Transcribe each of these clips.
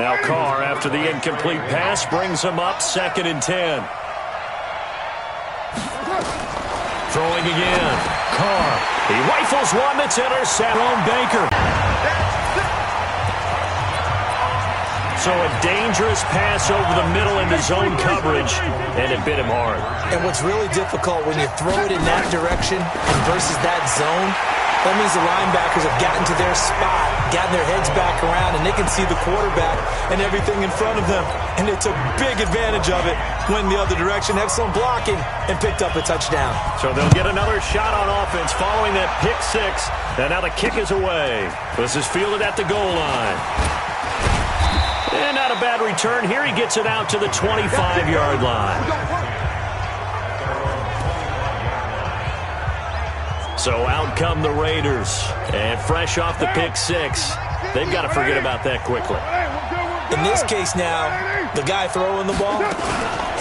Now Carr, after the incomplete pass, brings him up 2nd and 10. Throwing again. Carr. He rifles one that's intercepted. Baker. So a dangerous pass over the middle into zone coverage, and it bit him hard. And what's really difficult when you throw it in that direction and versus that zone, that means the linebackers have gotten to their spot, gotten their heads back around, and they can see the quarterback and everything in front of them. And they took big advantage of it, went the other direction, excellent blocking, and picked up a touchdown. So they'll get another shot on offense following that pick six. And now the kick is away. This is fielded at the goal line. And not a bad return here. He gets it out to the 25-yard line. So out come the Raiders. And fresh off the pick six, they've got to forget about that quickly. In this case now, the guy throwing the ball,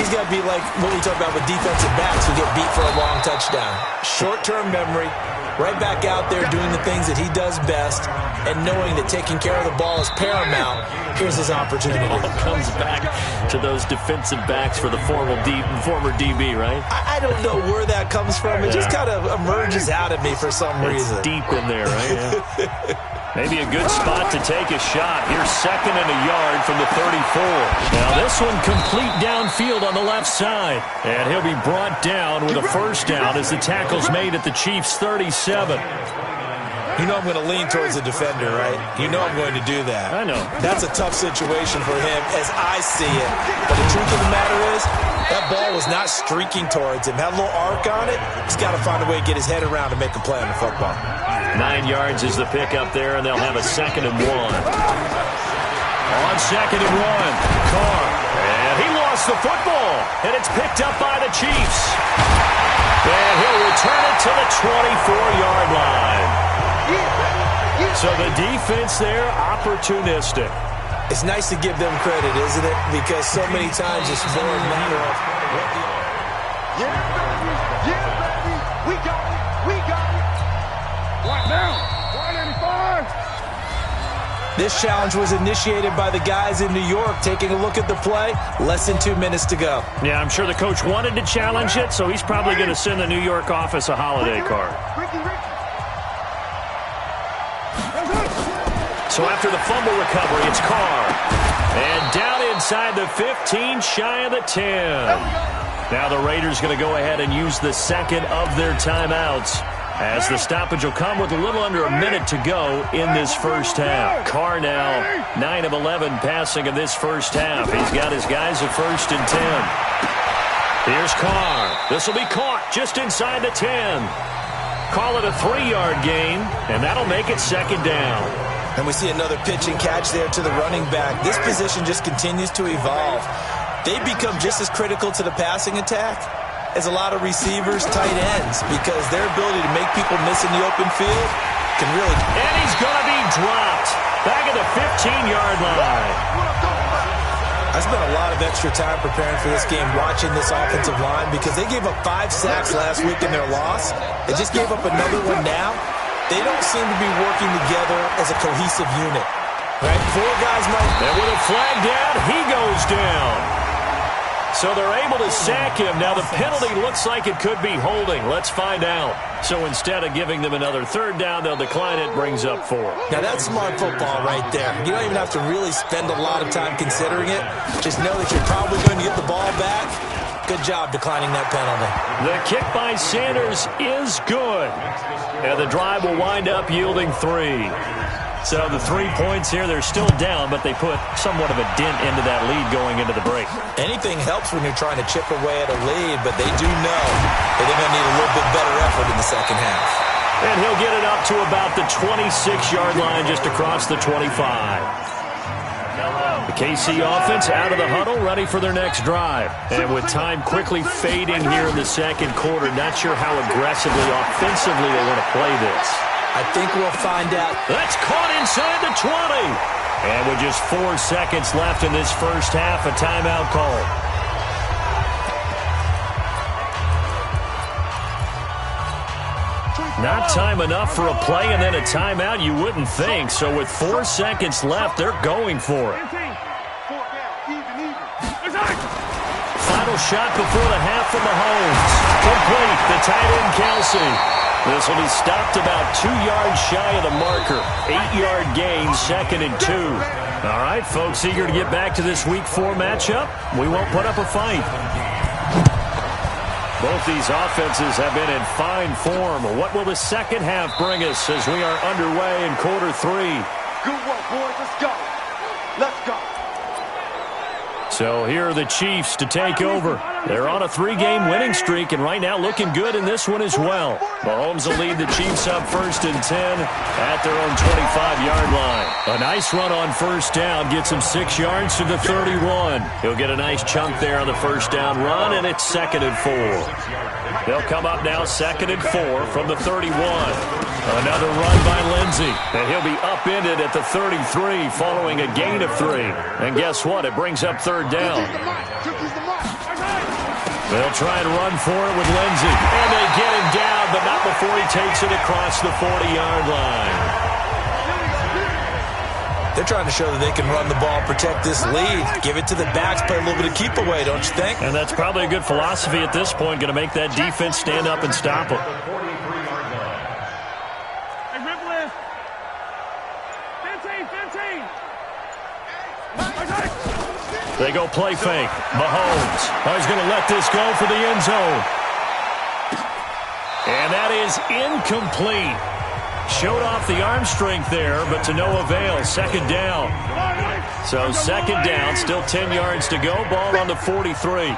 he's got to be like what we talk about with defensive backs who get beat for a long touchdown. Short-term memory, right back out there doing the things that he does best, and knowing that taking care of the ball is paramount. Here's his opportunity. It all comes back to those defensive backs for the former DB, right? I don't know where that comes from. It just kind of emerges out of me for some reason. It's deep in there, right? Yeah. Maybe a good spot to take a shot. Here's 2nd and a yard from the 34. Now this one complete downfield on the left side. And he'll be brought down with a first down as the tackle's made at the Chiefs' 37. You know I'm going to lean towards the defender, right? You know I'm going to do that. I know. That's a tough situation for him as I see it. But the truth of the matter is, that ball was not streaking towards him. Had a little arc on it. He's got to find a way to get his head around and make a play on the football. 9 yards is the pick up there, and they'll have a 2nd and 1. On 2nd and 1, Carr. And he lost the football, and it's picked up by the Chiefs. And he'll return it to the 24-yard line. So the defense there, opportunistic. It's nice to give them credit, isn't it? Because so many times it's more a matter of what the... Yeah, baby. We got it. Right now, 185. This challenge was initiated by the guys in New York. Taking a look at the play, less than 2 minutes to go. Yeah, I'm sure the coach wanted to challenge it, so he's probably going to send the New York office a holiday card. So after the fumble recovery, it's Carr. And down inside the 15, shy of the 10. Now the Raiders going to go ahead and use the 2nd of their timeouts, as the stoppage will come with a little under a minute to go in this first half. Carr now 9 of 11 passing in this first half. He's got his guys at 1st and 10. Here's Carr. This will be caught just inside the 10. Call it a 3-yard gain, and that'll make it 2nd down. And we see another pitch and catch there to the running back. This position just continues to evolve. They become just as critical to the passing attack as a lot of receivers, tight ends, because their ability to make people miss in the open field can really... And he's going to be dropped back at the 15-yard line. I spent a lot of extra time preparing for this game, watching this offensive line, because they gave up 5 sacks last week in their loss. They just gave up another one now. They don't seem to be working together as a cohesive unit. Right? 4 guys might... And with a flag down, he goes down. So they're able to sack him. Now the penalty looks like it could be holding. Let's find out. So instead of giving them another 3rd down, they'll decline it, brings up 4. Now that's smart football right there. You don't even have to really spend a lot of time considering it. Just know that you're probably going to get the ball back. Good job declining that penalty. The kick by Sanders is good. And the drive will wind up yielding 3. So the 3 points here, they're still down, but they put somewhat of a dent into that lead going into the break. Anything helps when you're trying to chip away at a lead, but they do know that they're going to need a little bit better effort in the second half. And he'll get it up to about the 26-yard line, just across the 25. The KC offense out of the huddle, ready for their next drive. And with time quickly fading here in the second quarter, not sure how aggressively, offensively they want to play this. I think we'll find out. That's caught inside the 20. And with just 4 seconds left in this first half, a timeout call. Not time enough for a play and then a timeout, you wouldn't think. So with 4 seconds left, they're going for it. final shot before the half from Mahomes. Complete. The tight end, Kelsey. This will be stopped about 2 yards shy of the marker. 8-yard gain, 2nd and 2. All right, folks, eager to get back to this Week 4 matchup. We won't put up a fight. Both these offenses have been in fine form. What will the second half bring us as we are underway in quarter 3? Good work, boys. Let's go. Let's go. So here are the Chiefs to take over. They're on a 3-game winning streak, and right now looking good in this one as well. Mahomes will lead the Chiefs up 1st and 10 at their own 25-yard line. A nice run on first down gets him 6 yards to the 31. He'll get a nice chunk there on the first down run, and it's 2nd and 4. They'll come up now 2nd and 4 from the 31. Another run by Lindsey, and he'll be upended at the 33 following a gain of 3. And guess what? It brings up 3rd down. They'll try and run for it with Lindsey, and they get him down, but not before he takes it across the 40-yard line. They're trying to show that they can run the ball, protect this lead, give it to the backs, play a little bit of keep away, don't you think? And that's probably a good philosophy at this point, going to make that defense stand up and stop him. They go play fake. Mahomes. He's going to let this go for the end zone. And that is incomplete. Showed off the arm strength there, but to no avail. 2nd down. So 2nd down, still 10 yards to go. Ball on the 43.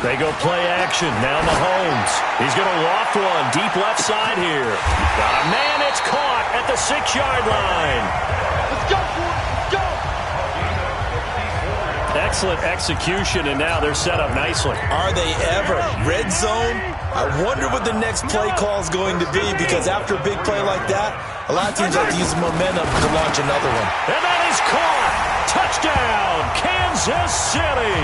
They go play action. Now Mahomes. He's going to loft one. Deep left side here. Got a man. It's caught at the 6-yard line. Let's go, boys. Let's go. Excellent execution, and now they're set up nicely. Are they ever? Red zone? I wonder what the next play call is going to be, because after a big play like that, a lot of teams like to use the momentum to launch another one. And that is caught. Touchdown, Kansas City.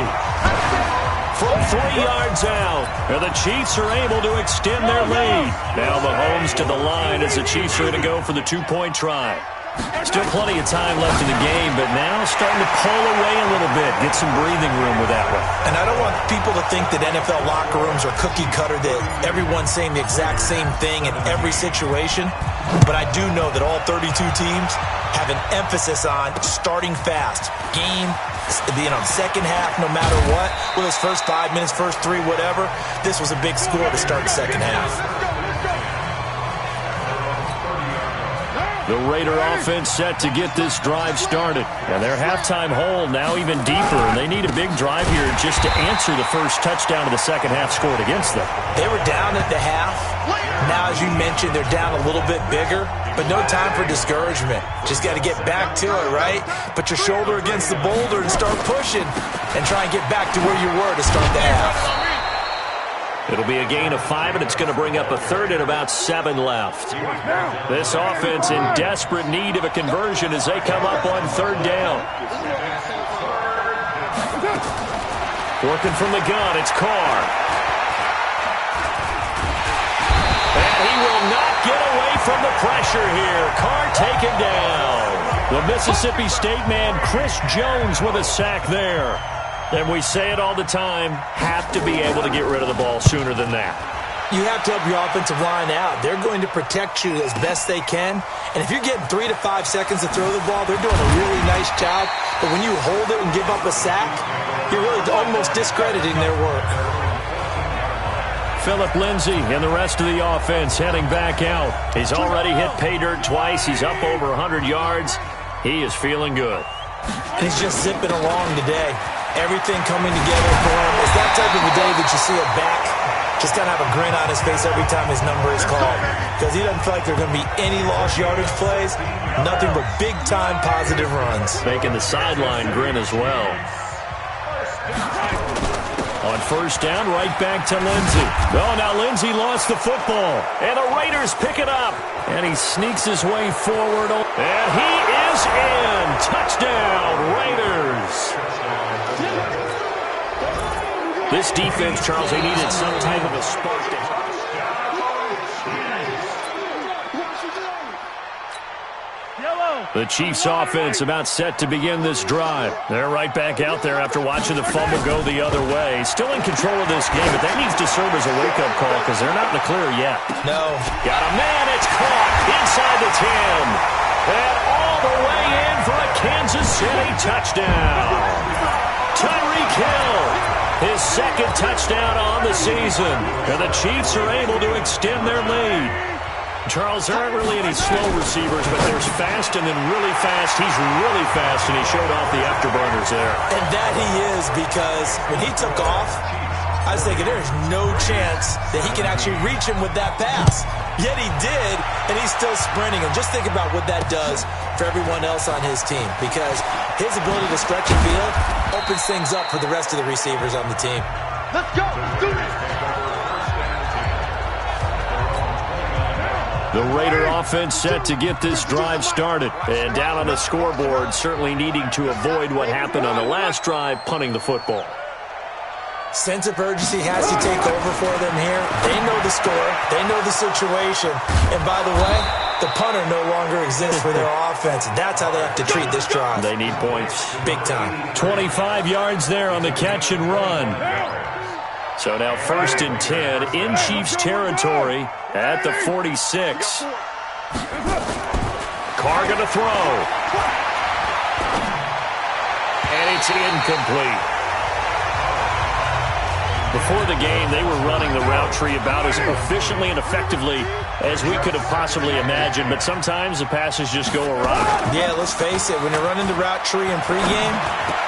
From 3 yards out, and the Chiefs are able to extend their lead. Now Mahomes to the line as the Chiefs are going to go for the 2-point try. Still plenty of time left in the game, but now starting to pull away a little bit. Get some breathing room with that one. And I don't want people to think that NFL locker rooms are cookie cutter, that everyone's saying the exact same thing in every situation. But I do know that all 32 teams have an emphasis on starting fast. Game, second half, no matter what. Whether it's first 5 minutes, first 3, whatever. This was a big score to start the second half. The Raider offense set to get this drive started. And their halftime hole now even deeper. And they need a big drive here just to answer the first touchdown of the second half scored against them. They were down at the half. Now, as you mentioned, they're down a little bit bigger. But no time for discouragement. Just got to get back to it, right? Put your shoulder against the boulder and start pushing. And try and get back to where you were to start the half. It'll be a gain of 5, and it's going to bring up a 3rd and about 7 left. This offense in desperate need of a conversion as they come up on 3rd down. Working from the gun, it's Carr. And he will not get away from the pressure here. Carr taken down. The Mississippi State man, Chris Jones, with a sack there. And we say it all the time, have to be able to get rid of the ball sooner than that. You have to help your offensive line out. They're going to protect you as best they can. And if you're getting 3 to 5 seconds to throw the ball, they're doing a really nice job. But when you hold it and give up a sack, you're really almost discrediting their work. Phillip Lindsay and the rest of the offense heading back out. He's already hit pay dirt twice. He's up over 100 yards. He is feeling good. And he's just zipping along today. Everything coming together for him. It's that type of a day that you see a back just kind of have a grin on his face every time his number is called. Because he doesn't feel like there are going to be any lost yardage plays. Nothing but big-time positive runs. Making the sideline grin as well. On first down, right back to Lindsey. Oh, now Lindsey lost the football. And the Raiders pick it up. And he sneaks his way forward. And he is in. Touchdown, Raiders. This defense, Charles, they needed some type of a spark. Yellow. The Chiefs offense about set to begin this drive. They're right back out there after watching the fumble go the other way. Still in control of this game, but that needs to serve as a wake-up call because they're not in the clear yet. No. Got a man. It's caught inside the 10. And all the way in for a Kansas City touchdown. Tyreek Hill, his second touchdown on the season. And the Chiefs are able to extend their lead. Charles, there aren't really any slow receivers, but there's fast and then really fast. He's really fast, and he showed off the afterburners there. And that he is, because when he took off, I was thinking there's no chance that he can actually reach him with that pass. Yet he did, and he's still sprinting. And just think about what that does for everyone else on his team, because his ability to stretch the field opens things up for the rest of the receivers on the team. Let's go. Let's do this. The Raider offense set to get this drive started. And down on the scoreboard, certainly needing to avoid what happened on the last drive, punting the football. Sense of urgency has to take over for them here. They know the score. They know the situation. And by the way, the punter no longer exists for their offense. That's how they have to treat this drive. They need points. Big time. 25 yards there on the catch and run. So now 1st and 10 in Chiefs territory at the 46. Carr going to throw. And it's incomplete. Before the game, they were running the route tree about as efficiently and effectively as we could have possibly imagined, but sometimes the passes just go awry. Yeah, let's face it. When you're running the route tree in pregame,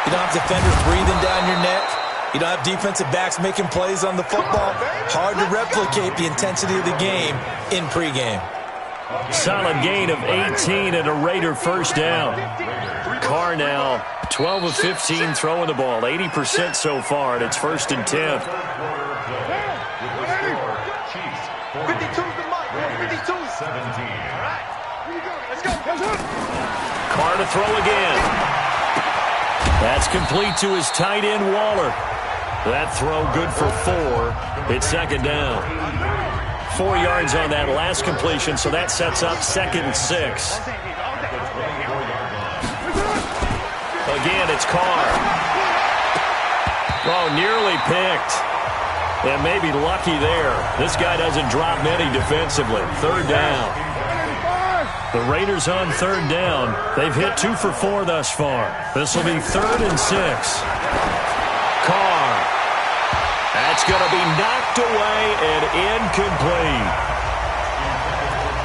you don't have defenders breathing down your neck. You don't have defensive backs making plays on the football. Hard to replicate the intensity of the game in pregame. Solid gain of 18 and a Raider first down. Carr now 12 of 15 throwing the ball, 80% so far, and it's 1st and 10. 52's the mark. 52. 17. All right. Here we go. Let's go. Carr to throw again. That's complete to his tight end, Waller. That throw good for 4. It's 2nd down. 4 yards on that last completion, so that sets up 2nd and 6. Again, it's Carr. Oh, nearly picked. And maybe lucky there. This guy doesn't drop many defensively. 3rd down. The Raiders on 3rd down. They've hit 2 for 4 thus far. This will be 3rd and 6. Carr. That's going to be knocked away and incomplete.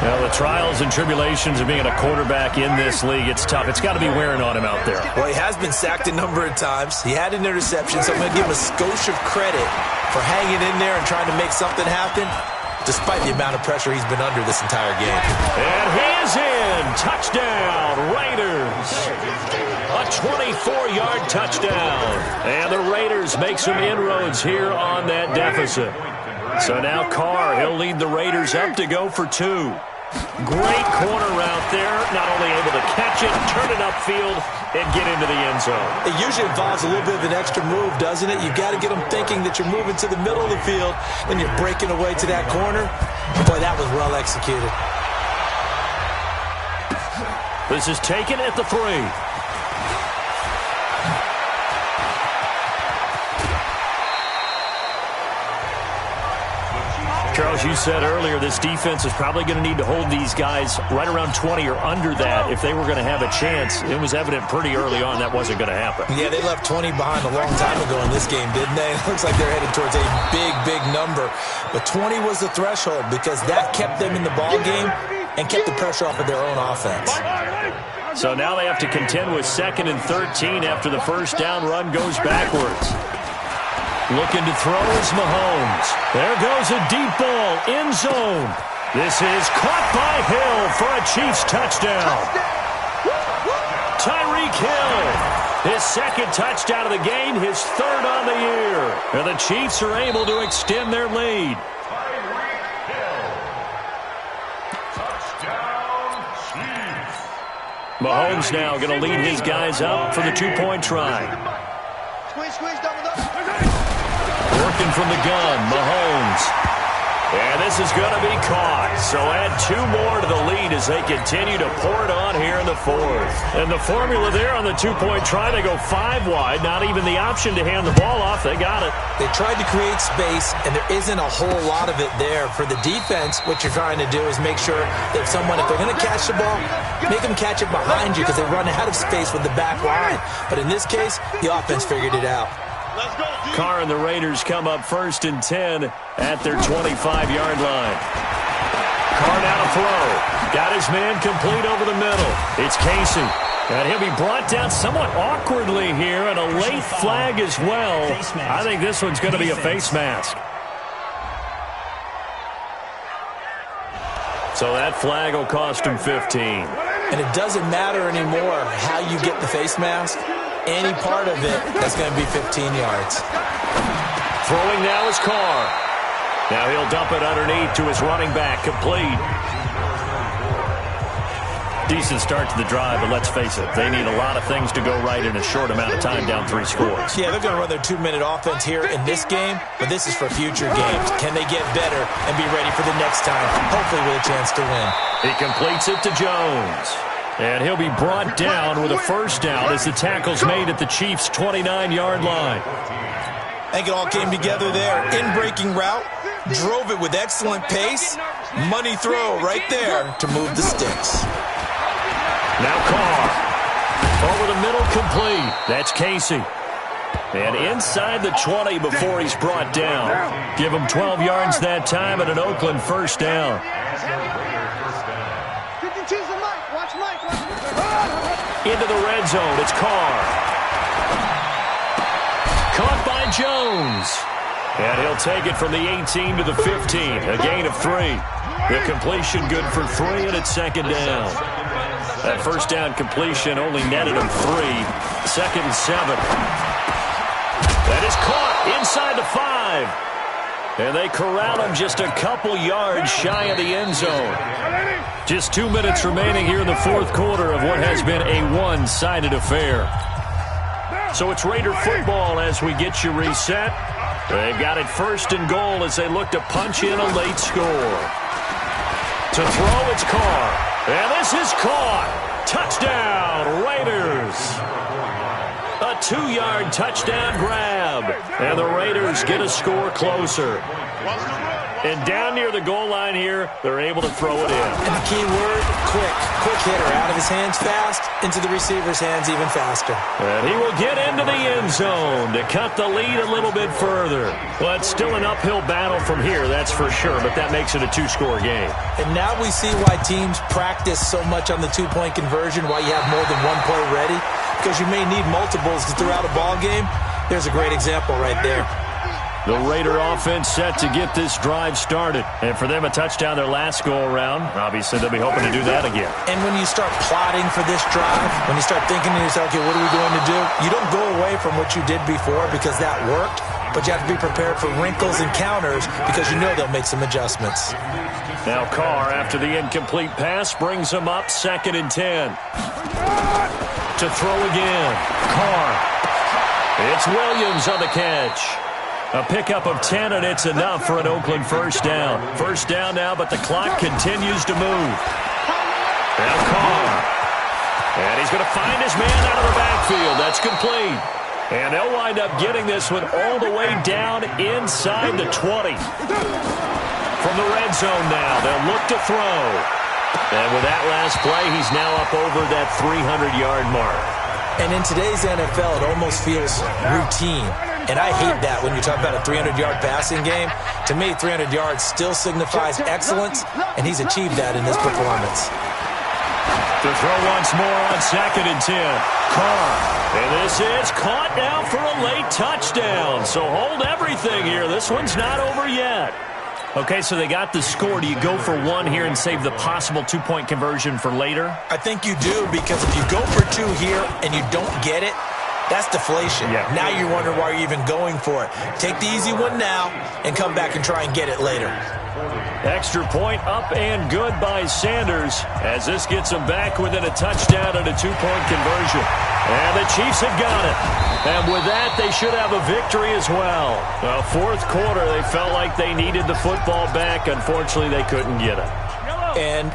Well, the trials and tribulations of being a quarterback in this league, it's tough. It's got to be wearing on him out there. Well, he has been sacked a number of times. He had an interception, so I'm going to give him a skosh of credit for hanging in there and trying to make something happen, despite the amount of pressure he's been under this entire game. And he is in. Touchdown, Raiders. A 24-yard touchdown. And the Raiders make some inroads here on that deficit. So now Carr, he'll lead the Raiders up to go for 2. Great corner route there. Not only able to catch it, turn it upfield, and get into the end zone. It usually involves a little bit of an extra move, doesn't it? You've got to get them thinking that you're moving to the middle of the field and you're breaking away to that corner. Boy, that was well executed. This is taken at the 3. Charles, you said earlier this defense is probably going to need to hold these guys right around 20 or under that if they were going to have a chance. It was evident pretty early on that wasn't going to happen. Yeah, they left 20 behind a long time ago in this game, didn't they? It looks like they're headed towards a big, big number. But 20 was the threshold because that kept them in the ball game and kept the pressure off of their own offense. So now they have to contend with 2nd and 13 after the first down run goes backwards. Looking to throw is Mahomes. There goes a deep ball, end zone. This is caught by Hill for a Chiefs touchdown. Tyreek Hill, his 2nd touchdown of the game, his 3rd on the year. And the Chiefs are able to extend their lead. Mahomes now going to lead his guys up for the 2-point try. Squeeze, double up. Working from the gun, Mahomes. And this is going to be caught. So add 2 more to the lead as they continue to pour it on here in the fourth. And the formula there on the 2-point try, they go 5 wide. Not even the option to hand the ball off. They got it. They tried to create space, and there isn't a whole lot of it there. For the defense, what you're trying to do is make sure that if they're going to catch the ball, make them catch it behind you because they run out of space with the back line. But in this case, the offense figured it out. Carr and the Raiders come up 1st and 10 at their 25-yard line. Carr now to throw. Got his man complete over the middle. It's Casey. And he'll be brought down somewhat awkwardly here, and a late flag as well. I think this one's going to be a face mask. So that flag will cost him 15. And it doesn't matter anymore how you get the face mask. Any part of it, that's going to be 15 yards. Throwing now is Carr. Now he'll dump it underneath to his running back, complete. Decent start to the drive, but let's face it, they need a lot of things to go right in a short amount of time, down 3 scores. Yeah, they're going to run their 2-minute offense here in this game, but this is for future games. Can they get better and be ready for the next time, hopefully with a chance to win? He completes it to Jones. And he'll be brought down with a first down as the tackle's made at the Chiefs' 29-yard line. I think it all came together there. In-breaking route, drove it with excellent pace. Money throw right there to move the sticks. Now Carr. Over the middle, complete. That's Casey. And inside the 20 before he's brought down. Give him 12 yards that time and an Oakland first down. Into the red zone, it's Carr. Caught by Jones. And he'll take it from the 18 to the 15, a gain of 3. The completion good for 3, and it's 2nd down. That first down completion only netted him 3. 2nd and 7. That is caught inside the 5. And they corral him just a couple yards shy of the end zone. Just 2 minutes remaining here in the 4th quarter of what has been a one-sided affair. So it's Raider football as we get you reset. They've got it 1st and goal as they look to punch in a late score. To throw, it's Carr. And this is caught. Touchdown, Raiders. A 2-yard touchdown grab. And the Raiders get a score closer. And down near the goal line here, they're able to throw it in. And the key word, quick. Quick hitter. Out of his hands fast, into the receiver's hands even faster. And he will get into the end zone to cut the lead a little bit further. Well, it's still an uphill battle from here, that's for sure, but that makes it a 2-score game. And now we see why teams practice so much on the 2-point conversion, why you have more than one play ready, because you may need multiples throughout a ball game. There's a great example right there. The Raider offense set to get this drive started. And for them, a touchdown their last go-around. Obviously, they'll be hoping to do that again. And when you start plotting for this drive, when you start thinking to yourself, okay, what are we going to do? You don't go away from what you did before because that worked, but you have to be prepared for wrinkles and counters because you know they'll make some adjustments. Now Carr, after the incomplete pass, brings him up 2nd and 10. To throw again. Carr. It's Williams on the catch. A pickup of 10, and it's enough for an Oakland first down. First down now, but the clock continues to move. Now Carr. And he's going to find his man out of the backfield. That's complete. And they'll wind up getting this one all the way down inside the 20. From the red zone now, they'll look to throw. And with that last play, he's now up over that 300-yard mark. And in today's NFL, it almost feels routine. And I hate that when you talk about a 300-yard passing game. To me, 300 yards still signifies excellence, and he's achieved that in this performance. To throw once more on 2nd and 10. Carr. And this is caught now for a late touchdown. So hold everything here. This one's not over yet. Okay, so they got the score. Do you go for 1 here and save the possible 2-point conversion for later? I think you do, because if you go for 2 here and you don't get it, that's deflation. Yeah. Now you wonder why you're even going for it. Take the easy one now and come back and try and get it later. Extra point up and good by Sanders as this gets them back within a touchdown and a two-point conversion. And the Chiefs have got it. And with that, they should have a victory as well. Well, fourth quarter, they felt like they needed the football back. Unfortunately, they couldn't get it. And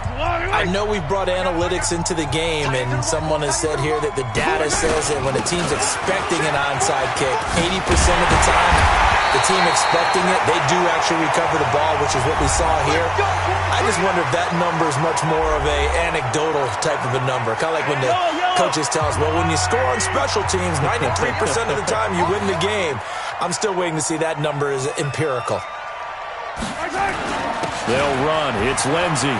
I know we brought analytics into the game, and someone has said here that the data says that when a team's expecting an onside kick, 80% of the time, the team expecting it, they do actually recover the ball, which is what we saw here. I just wonder if that number is much more of a anecdotal type of a number. Kind of like when the coaches tell us, well, when you score on special teams, 93% of the time you win the game. I'm still waiting to see that number is empirical. They'll run. It's Lindsey.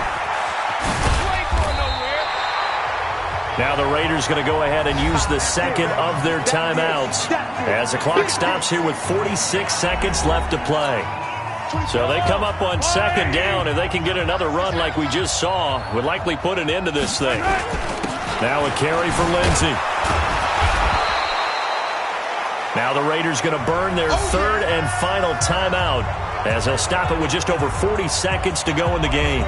Now the Raiders going to go ahead and use the second of their timeouts as the clock stops here with 46 seconds left to play. So they come up on second down. If they can get another run like we just saw, would likely put an end to this thing. Now a carry for Lindsey. Now the Raiders going to burn their third and final timeout as they'll stop it with just over 40 seconds to go in the game.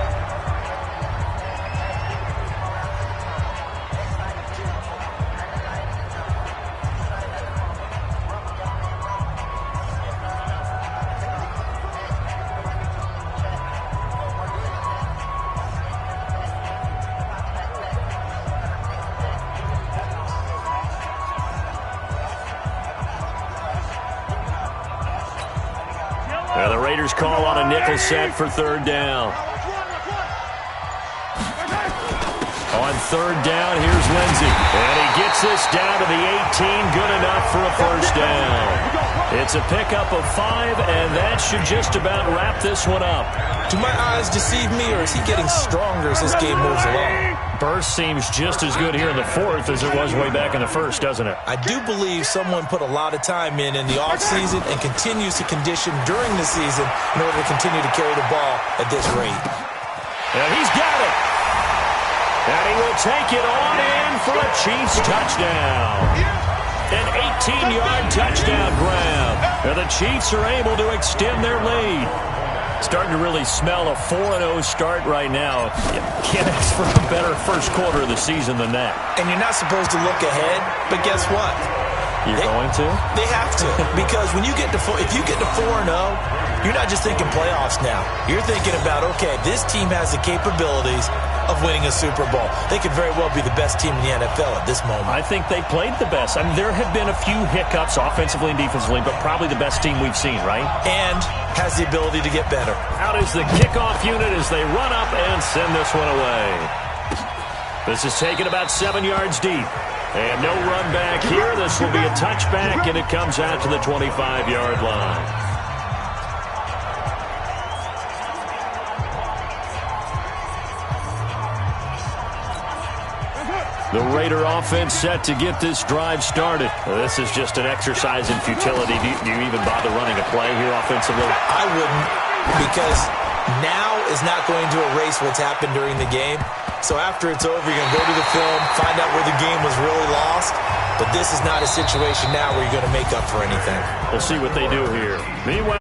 Now the Raiders call on a nickel set for third down. On third down, here's Lindsey. And he gets this down to the 18, good enough for a first down. It's a pickup of 5, and that should just about wrap this one up. Do my eyes deceive me, or is he getting stronger as this game moves along? Burst seems just as good here in the fourth as it was way back in the first, doesn't it? I do believe someone put a lot of time in the offseason and continues to condition during the season in order to continue to carry the ball at this rate. And he's got it. And he will take it on in for a Chiefs touchdown. An 18-yard touchdown grab. And the Chiefs are able to extend their lead. Starting to really smell a 4-0 start right now. You can't ask for a better first quarter of the season than that. And you're not supposed to look ahead, but guess what? You're going to? They have to. Because when you get to if you get to 4-0, you're not just thinking playoffs now. You're thinking about, okay, this team has the capabilities of winning a Super Bowl. They could very well be the best team in the NFL at this moment. I think they played the best. I mean, there have been a few hiccups offensively and defensively, but probably the best team we've seen, right? And has the ability to get better. Out is the kickoff unit as they run up and send this one away. This is taken about 7 yards deep. And no run back here. This will be a touchback, and it comes out to the 25-yard line. The Raider offense set to get this drive started. This is just an exercise in futility. Do you even bother running a play here offensively? I wouldn't, because now is not going to erase what's happened during the game. So after it's over, you're going to go to the film, find out where the game was really lost. But this is not a situation now where you're going to make up for anything. We'll see what they do here. Meanwhile,